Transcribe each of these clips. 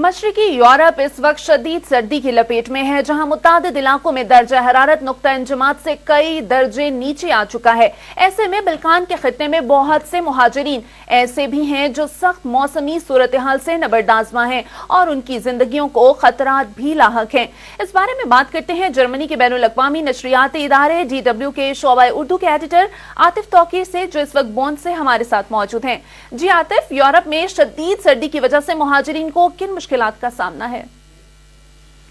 मशरकी Europe इस वक्त शदीद सर्दी की लपेट में है, जहां मुतादिद इलाकों में दर्जा हरारत नुक्ता इंजमात से कई दर्जे नीचे आ चुका है। ऐसे में बल्कान के खित्ते में बहुत से मुहाजिरीन ऐसे भी हैं जो सख्त मौसमी सूरत हाल से नबरदाज़मा हैं और उनकी जिंदगियों को खतरात भी लाहक हैं। इस बारे में बात करते हैं जर्मनी के बैनुल अक़वामी नशरियाती इदारे DW के शोबा उर्दू के एडिटर आतिफ तौकीर से, जो इस वक्त बॉन से हमारे साथ मौजूद हैं। जी आतिफ, यूरोप में शदीद सर्दी की वजह से मुहाजिरीन को किन मुश्किलात का सामना है?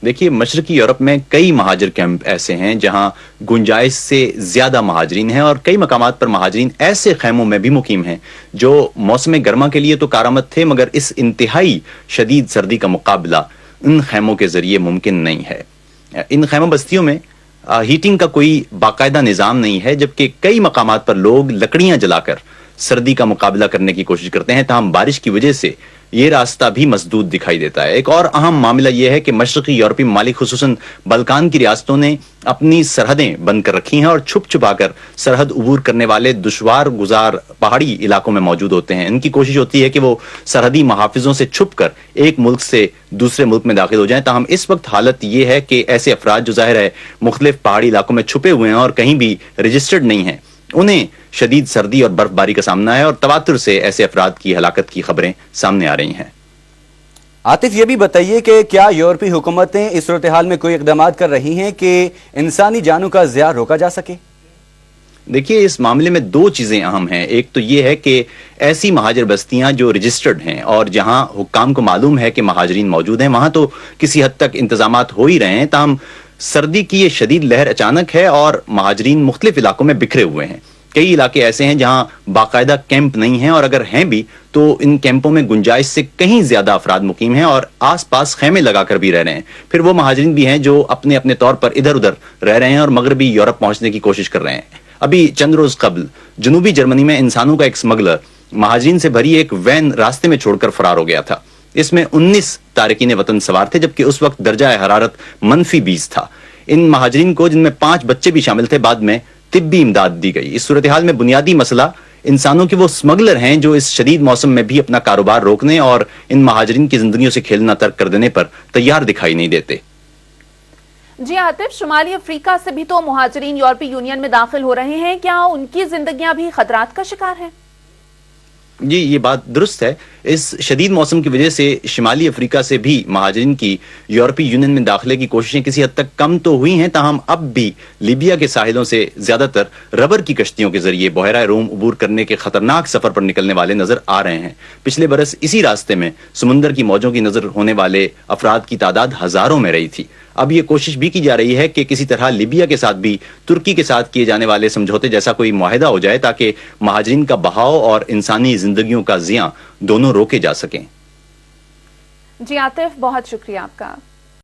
देखिए, मशरकी यूरोप में कई महाजिर कैंप ऐसे हैं जहां गुंजाइश से ज्यादा महाजरीन हैं और कई मकामात पर महाजरीन ऐसे खैमों में भी मुकीम हैं जो मौसम गर्मा के लिए तो कारआमद थे, मगर इस इंतहाई शदीद सर्दी का मुकाबला इन खैमों के जरिए मुमकिन नहीं है। इन खैमों बस्तियों में हीटिंग का कोई बाकायदा निज़ाम नहीं है, जबकि कई मकामात पर लोग लकड़ियां जलाकर सर्दी का मुकाबला करने की कोशिश करते हैं। तमाम बारिश की वजह से ये रास्ता भी मसदूद दिखाई देता है। एक और अहम मामला यह है कि मशरकी यूरोपीय ममालिक खुसूसन बल्कान की रियासतों ने अपनी सरहदें बंद कर रखी हैं और छुप छुपाकर सरहद उबूर करने वाले दुश्वार गुजार पहाड़ी इलाकों में मौजूद होते हैं। इनकी कोशिश होती है कि वो सरहदी महाफिजों से छुप कर एक मुल्क से दूसरे मुल्क में दाखिल हो जाएं। ताहम इस वक्त हालत यह है कि ऐसे अफराद जो जाहिर है मुख्तलिफ पहाड़ी इलाकों में छुपे हुए हैं और कहीं भी रजिस्टर्ड नहीं है, उन्हें शदीद सर्दी और बर्फबारी का सामना है और तवातुर से ऐसे अफराद की हलाकत की खबरें सामने आ रही हैं। आतिफ, ये भी बताइए कि क्या यूरोपीय हुकूमतें इस सूरत हाल में कोई इक़दामात कर रही हैं कि इंसानी जानों का ज़िया रोका जा सके? देखिए, इस मामले में दो चीजें अहम हैं। एक तो ये है कि ऐसी महाजर बस्तियां जो रजिस्टर्ड हैं और जहां हुक्काम को मालूम है कि महाजरीन मौजूद हैं, वहां तो किसी हद तक इंतजामात हो ही रहे हैं। ताहम सर्दी की ये शदीद लहर अचानक है और महाजरीन मुख्तलिफ इलाकों में बिखरे हुए हैं। कई इलाके ऐसे हैं जहां बाकायदा कैंप नहीं है और अगर हैं भी तो इन कैंपों में गुंजाइश से कहीं ज्यादा अफराद मुकीम हैं और आसपास खैमे लगाकर भी रह रहे हैं। फिर वो महाजरीन भी हैं जो अपने अपने तौर पर इधर उधर रह रहे हैं और मगरबी यूरोप पहुंचने की कोशिश कर रहे हैं। अभी चंद रोज कबल जनूबी जर्मनी में इंसानों का एक स्मगलर महाजरीन से भरी एक वैन रास्ते में छोड़कर फरार हो गया था। इसमें 19 तारकीन वतन सवार थे, जबकि उस वक्त दर्जा हरारत -20 था। इन महाजरीन को, जिनमें 5 बच्चे भी शामिल थे, बाद में तिब्बी इमदाद दी गई। इस सूरत हाल में बुनियादी मसला इंसानों के वो स्मगलर हैं जो इस शदीद मौसम में भी अपना कारोबार रोकने और इन महाजरीन की जिंदगियों से खेलना तर्क कर देने पर तैयार दिखाई नहीं देते। जी आतिफ, शुमाली अफ्रीका से भी तो मुहाजिरीन यूरोपीय यूनियन में दाखिल हो रहे हैं, क्या उनकी जिंदगियां भी खतरात का शिकार हैं? जी, ये बात दुरुस्त है। इस शदीद मौसम की वजह से शुमाली अफ्रीका से भी महाजरीन की यूरोपीय यूनियन में दाखिले की कोशिशें किसी हद तक कम तो हुई हैं, ताहम अब भी लीबिया के साहिलों से ज्यादातर रबर की कश्तियों के जरिए बहरा रोम उबूर करने के खतरनाक सफर पर निकलने वाले नजर आ रहे हैं। पिछले बरस इसी रास्ते में समुंदर की मौजों की नजर होने वाले अफराद की तादाद हजारों में रही थी। अब ये कोशिश भी की जा रही है कि किसी तरह लीबिया के साथ भी तुर्की के साथ किए जाने वाले समझौते जैसा कोई मुआहिदा हो जाए ताकि महाजरीन का बहाव और इंसानी जिंदगियों का ज़िया दोनों रोके जा सकें। जी आतिफ, बहुत शुक्रिया आपका।